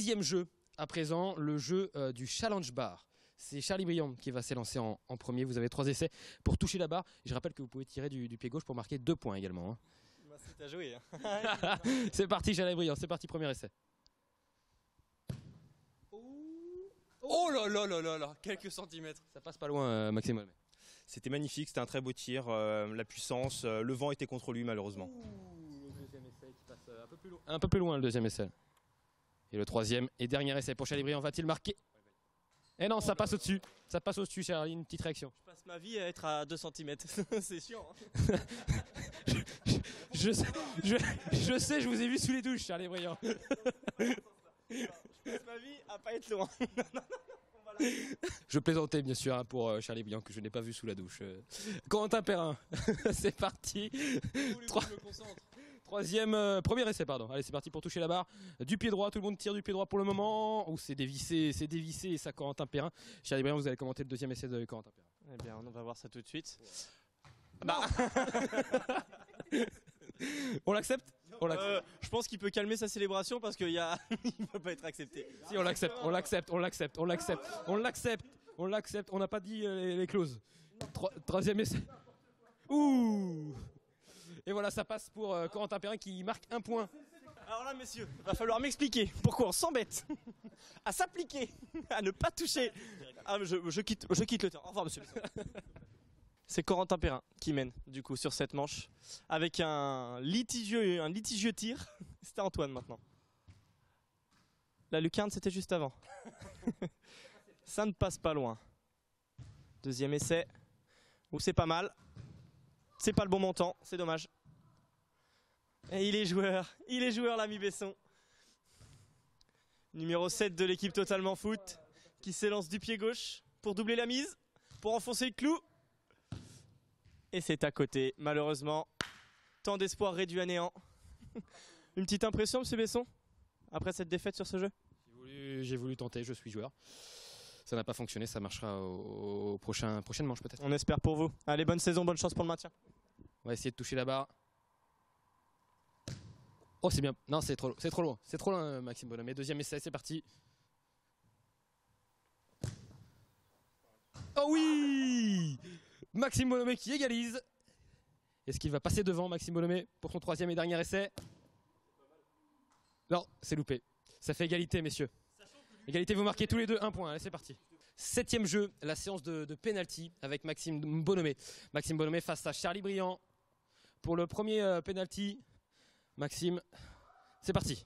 Deuxième jeu, à présent, le jeu du challenge bar. C'est Charlie Briand qui va s'élancer en premier. Vous avez 3 essais pour toucher la barre. Je rappelle que vous pouvez tirer du pied gauche pour marquer 2 points également. Hein. Bah, c'est à jouer. Hein. C'est parti Charlie Briand, c'est parti, premier essai. Oh là là là là là, quelques centimètres. Ça passe pas loin Maxime Bonhomet. C'était magnifique, c'était un très beau tir, la puissance, le vent était contre lui malheureusement. Le deuxième essai qui passe un peu plus loin le deuxième essai. Et le troisième et dernier essai pour Charlie Briand, va-t-il marquer? Eh non, ça passe au-dessus. Ça passe au-dessus, Charlie, une petite réaction. Je passe ma vie à être à 2 cm. C'est chiant. Hein. Je sais, je vous ai vu sous les douches, Charlie Briand. Je passe ma vie à pas être loin. Je plaisantais bien sûr hein, pour Charlie Briand que je n'ai pas vu sous la douche. Corentin Perrin, c'est parti. Premier essai, pardon. Allez, c'est parti pour toucher la barre. Du pied droit, tout le monde tire du pied droit pour le moment. Oh, c'est dévissé et ça, Corentin Perrin. Charlie Briand, vous allez commenter le deuxième essai de Corentin Perrin. Eh bien, on va voir ça tout de suite. Bah. On l'accepte? Je pense qu'il peut calmer sa célébration parce qu'il ne peut pas être accepté. Si, on l'accepte. On n'a pas dit les clauses. Troisième essai. Ouh. Et voilà, ça passe pour Corentin Perrin qui marque 1 point. Alors là, messieurs, va falloir m'expliquer pourquoi on s'embête à s'appliquer, à ne pas toucher. Ah, je quitte le terrain. Au revoir, monsieur. C'est Corentin Perrin qui mène du coup sur cette manche avec un litigieux tir. C'était Antoine maintenant. La lucarne c'était juste avant. Ça ne passe pas loin. Deuxième essai. Où c'est pas mal. C'est pas le bon montant, c'est dommage. Et il est joueur l'ami Besson. Numéro 7 de l'équipe Totalement Foot qui s'élance du pied gauche pour doubler la mise, pour enfoncer le clou. Et c'est à côté, malheureusement. Tant d'espoir réduit à néant. Une petite impression, monsieur Besson, après cette défaite sur ce jeu? J'ai voulu tenter, je suis joueur. Ça n'a pas fonctionné, ça marchera au prochaine manche peut-être. On espère pour vous. Allez, bonne saison, bonne chance pour le maintien. On va essayer de toucher la barre. Oh, c'est bien. Non, c'est trop loin. C'est trop loin, Maxime Bonhomet. Deuxième essai, c'est parti. Oh oui! Maxime Bonhomet qui égalise. Est-ce qu'il va passer devant Maxime Bonhomet pour son troisième et dernier essai? Non, c'est loupé. Ça fait égalité, messieurs. Égalité, vous marquez tous les deux 1 point. Allez, c'est parti. 7e jeu, la séance de penalty avec Maxime Bonhomet. Maxime Bonhomet face à Charlie Briand. Pour le premier penalty, Maxime, c'est parti.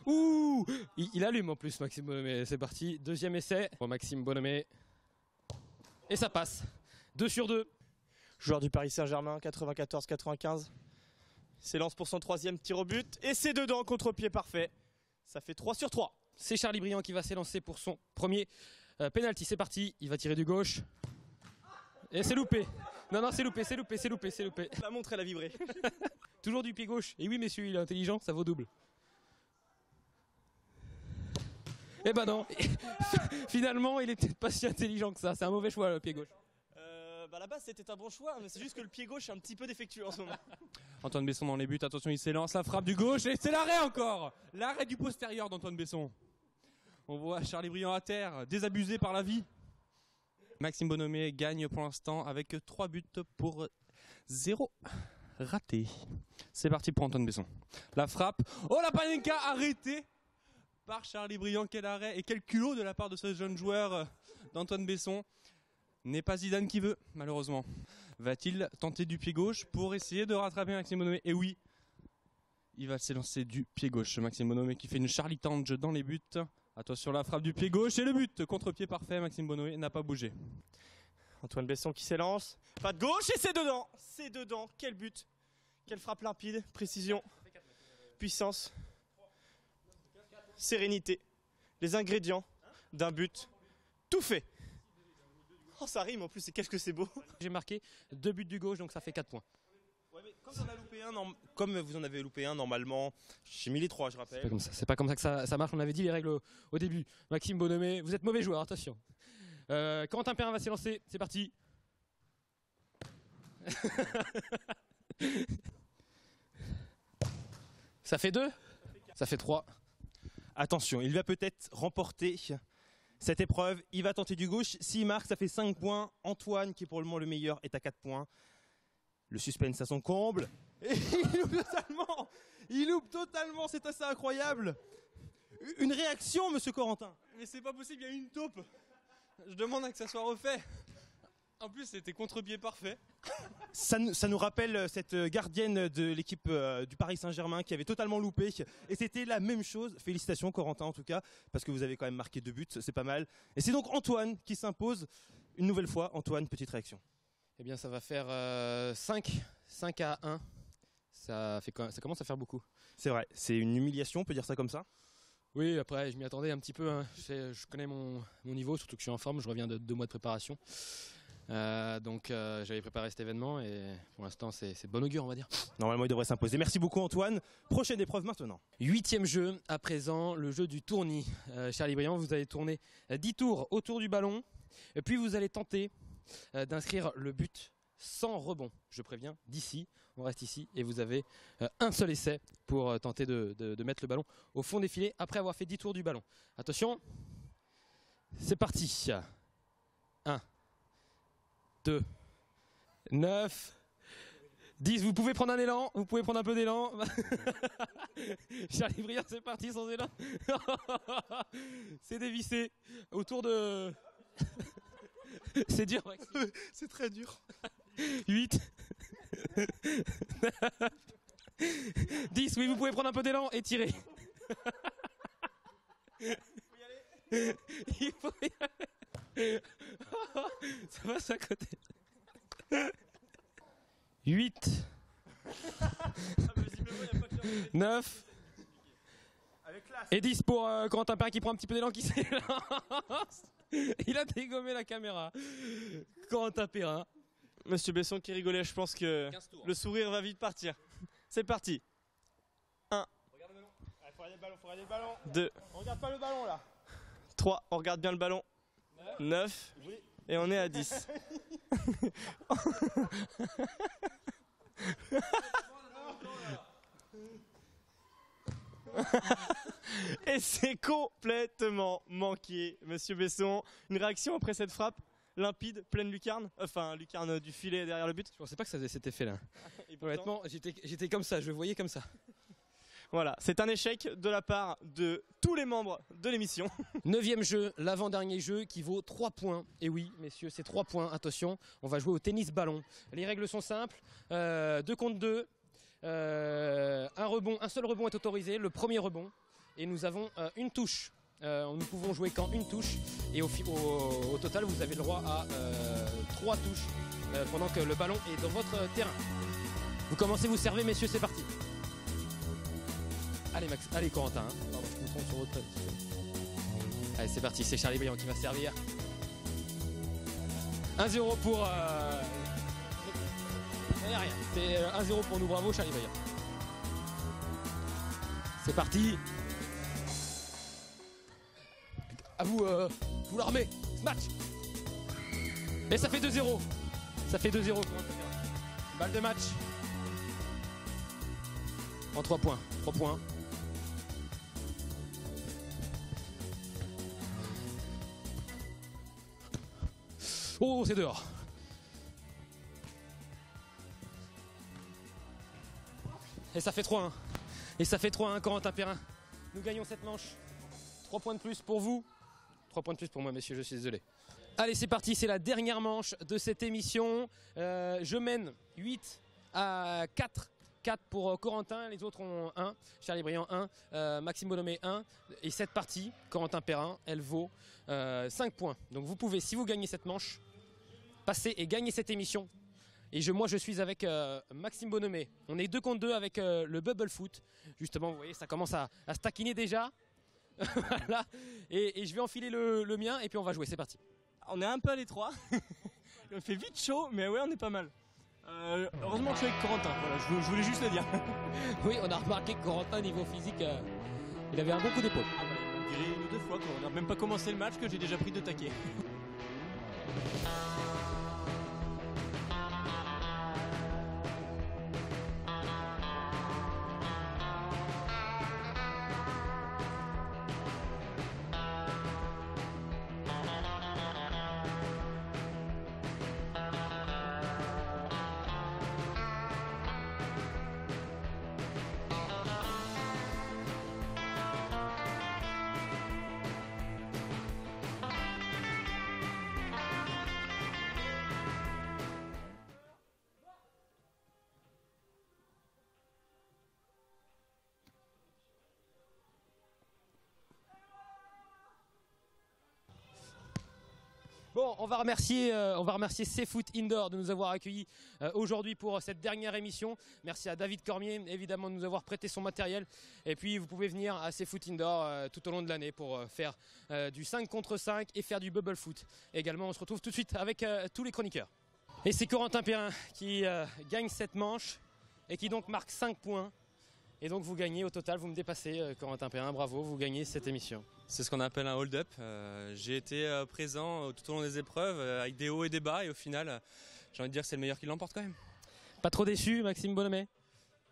Ouh, il allume en plus Maxime Bonhomet. C'est parti. Deuxième essai pour Maxime Bonhomet. Et ça passe. 2 sur 2. Joueur du Paris Saint-Germain, 94-95. S'élance pour son troisième tir au but. Et c'est dedans, contre-pied parfait. Ça fait 3 sur 3. C'est Charlie Briand qui va s'élancer pour son premier penalty. C'est parti. Il va tirer du gauche. Et c'est loupé. Non, c'est loupé. La montre, elle a vibré. Toujours du pied gauche. Et oui, messieurs, il est intelligent, ça vaut double. Eh ben non. Finalement, il est peut-être pas si intelligent que ça. C'est un mauvais choix, le pied gauche. À la base, c'était un bon choix, mais c'est juste que le pied gauche est un petit peu défectueux en ce moment. Antoine Besson dans les buts, attention, il s'élance, la frappe du gauche, et c'est l'arrêt encore. L'arrêt du postérieur d'Antoine Besson. On voit Charlie Briand à terre, désabusé par la vie. Maxime Bonhomet gagne pour l'instant avec 3 buts pour 0 raté. C'est parti pour Antoine Besson. La frappe, oh la panenka arrêtée par Charlie Briand, quel arrêt et quel culot de la part de ce jeune joueur d'Antoine Besson. N'est pas Zidane qui veut, malheureusement. Va-t-il tenter du pied gauche pour essayer de rattraper Maxime Bonhomet? Et oui, il va s'élancer du pied gauche. Maxime Bonhomet qui fait une Charlie Tange dans les buts. Attention, la frappe du pied gauche et le but. Contre-pied parfait, Maxime Bonhomet n'a pas bougé. Antoine Besson qui s'élance. Pas de gauche et c'est dedans. C'est dedans. Quel but. Quelle frappe limpide. Précision. Puissance. Sérénité. Les ingrédients d'un but. Tout fait. Oh, ça rime en plus, et qu'est-ce que c'est beau. J'ai marqué 2 buts du gauche, donc ça fait 4 points. Ouais, mais comme vous en avez loupé un normalement, j'ai mis les 3, je rappelle. C'est pas comme ça que ça marche, on avait dit les règles au début. Maxime Bonhomet, vous êtes mauvais joueur, attention. Corentin Perrin va s'élancer, c'est parti. Ça fait 2. Ça fait 3. Attention, il va peut-être remporter cette épreuve. Il va tenter du gauche. S'il marque, ça fait 5 points. Antoine, qui est pour le moment le meilleur, est à 4 points. Le suspense à son comble. Et il loupe totalement. Il loupe totalement, c'est assez incroyable. Une réaction, monsieur Corentin? Mais c'est pas possible, il y a eu une taupe. Je demande à que ça soit refait. En plus, c'était contre-pied parfait. Ça nous rappelle cette gardienne de l'équipe du Paris Saint-Germain qui avait totalement loupé. Et c'était la même chose. Félicitations Corentin en tout cas, parce que vous avez quand même marqué 2 buts, c'est pas mal. Et c'est donc Antoine qui s'impose une nouvelle fois. Antoine, petite réaction. Eh bien, ça va faire 5 à 1. Ça commence à faire beaucoup. C'est vrai, c'est une humiliation, on peut dire ça comme ça? Oui, après, je m'y attendais un petit peu. Hein. Je connais mon niveau, surtout que je suis en forme. Je reviens de 2 mois de préparation. Donc, j'avais préparé cet événement et pour l'instant, c'est de bon augure, on va dire. Normalement, il devrait s'imposer. Merci beaucoup, Antoine. Prochaine épreuve maintenant. 8e jeu, à présent, le jeu du tournis. Charlie Briand, vous allez tourner 10 tours autour du ballon. Et puis, vous allez tenter d'inscrire le but sans rebond. Je préviens, d'ici, on reste ici et vous avez un seul essai pour tenter de mettre le ballon au fond des filets après avoir fait 10 tours du ballon. Attention, c'est parti. 1, 2, 9, 10. Vous pouvez prendre un élan, vous pouvez prendre un peu d'élan. Charlie Briand, c'est parti sans élan. C'est dévissé autour de... C'est dur, Maxime. C'est très dur. 8, 9, 10. Oui, vous pouvez prendre un peu d'élan et tirer. Il faut y aller. Ça passe à côté. 8, 9 et 10 pour Corentin Perrin qui prend un petit peu d'élan, qui s'élance. Il a dégommé la caméra. Corentin Perrin. Monsieur Besson qui rigolait, je pense que le sourire va vite partir. C'est parti. 1. Faut regarder le ballon. 2. On regarde pas le ballon là. 3. On regarde bien le ballon. 9. Et on est à 10. Et c'est complètement manqué, monsieur Besson. Une réaction après cette frappe limpide, pleine lucarne, enfin lucarne du filet derrière le but. Je pensais pas que ça faisait cet effet-là. Et pourtant, Honnêtement, j'étais comme ça, je le voyais comme ça. voilà, c'est un échec de la part de tous les membres de l'émission. 9e jeu, l'avant-dernier jeu qui vaut 3 points. Et oui, messieurs, c'est 3 points. Attention, on va jouer au tennis ballon. Les règles sont simples. 2 contre 2. Un seul rebond est autorisé, le premier rebond. Et nous avons une touche. Nous pouvons jouer qu'en une touche. Et au total, vous avez le droit à 3 touches pendant que le ballon est dans votre terrain. Vous commencez, vous servez, messieurs, c'est parti. Allez, allez Corentin. Hein. Pardon, je me trompe sur votre... Allez, c'est parti, c'est Charlie Briand qui va servir. 1-0 pour... Il n'y a rien. C'est 1-0 pour nous, bravo Charlie Briand. C'est parti. À vous, vous l'armez. Match. Et ça fait 2-0. Ça fait 2-0 pour un balle de match. En 3 points. 3 points. Oh, c'est dehors. Et ça fait 3-1. Et ça fait 3-1, Corentin Perrin. Nous gagnons cette manche. 3 points de plus pour vous. 3 points de plus pour moi, messieurs, je suis désolé. Allez, c'est parti, c'est la dernière manche de cette émission. Je mène 8 à 4. 4 pour Corentin, les autres ont 1. Charlie Briand 1, Maxime Bonomé 1. Et cette partie, Corentin Perrin, elle vaut 5 points. Donc vous pouvez, si vous gagnez cette manche, passer et gagner cette émission. Et moi je suis avec Maxime Bonomé. On est 2 contre 2 avec le Bubble Foot. Justement, vous voyez, ça commence à se taquiner déjà. Voilà. Et je vais enfiler le mien et puis on va jouer, c'est parti. On est un peu à l'étroit. Il fait vite chaud, mais ouais, on est pas mal. Heureusement que je suis avec Corentin, voilà, je voulais juste le dire. Oui, on a remarqué que Corentin, niveau physique, il avait un bon coup d'épaule. Ah bah, on dirait 1 ou 2 fois qu'on n'a même pas commencé le match que j'ai déjà pris 2 taquets. Bon, on va remercier CFoot Indoor de nous avoir accueillis aujourd'hui pour cette dernière émission. Merci à David Cormier, évidemment, de nous avoir prêté son matériel. Et puis, vous pouvez venir à CFoot Indoor tout au long de l'année pour faire du 5 contre 5 et faire du bubble foot. Également, on se retrouve tout de suite avec tous les chroniqueurs. Et c'est Corentin Perrin qui gagne cette manche et qui donc marque 5 points. Et donc vous gagnez au total, vous me dépassez Corentin Perrin, bravo, vous gagnez cette émission. C'est ce qu'on appelle un hold-up. J'ai été présent tout au long des épreuves avec des hauts et des bas et au final, j'ai envie de dire que c'est le meilleur qui l'emporte quand même. Pas trop déçu, Maxime Bonhomet?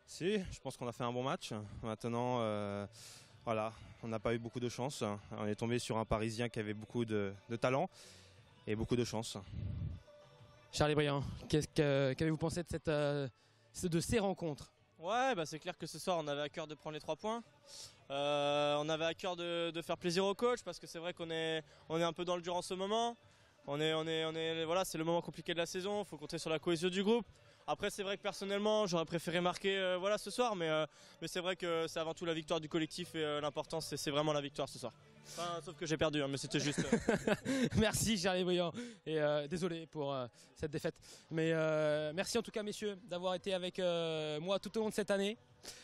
Si, je pense qu'on a fait un bon match. Maintenant, voilà, on n'a pas eu beaucoup de chance. On est tombé sur un Parisien qui avait beaucoup de talent et beaucoup de chance. Charlie Briand, qu'avez-vous pensé de ces rencontres? Ouais, bah c'est clair que ce soir on avait à cœur de prendre les 3 points. On avait à cœur de faire plaisir au coach parce que c'est vrai qu'on est un peu dans le dur en ce moment. Voilà, c'est le moment compliqué de la saison, il faut compter sur la cohésion du groupe. Après c'est vrai que personnellement j'aurais préféré marquer voilà, ce soir, mais c'est vrai que c'est avant tout la victoire du collectif et l'important c'est vraiment la victoire ce soir. Enfin, sauf que j'ai perdu, hein, mais c'était juste... Merci Charlie Briand et désolé pour cette défaite. Mais merci en tout cas messieurs d'avoir été avec moi tout au long de cette année.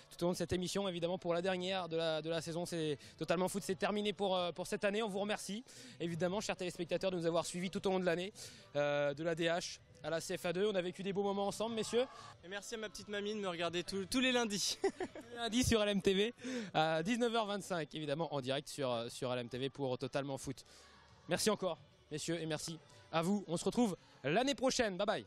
Tout au long de cette émission, évidemment pour la dernière de la saison, c'est Totalement Foot, c'est terminé pour cette année. On vous remercie évidemment, chers téléspectateurs, de nous avoir suivis tout au long de l'année, de la DH à la CFA2. On a vécu des beaux moments ensemble, messieurs. Et merci à ma petite mamie de me regarder tous les lundis. Tous les lundis sur LMTV à 19h25, évidemment en direct sur LMTV pour Totalement Foot. Merci encore, messieurs, et merci à vous. On se retrouve l'année prochaine. Bye bye.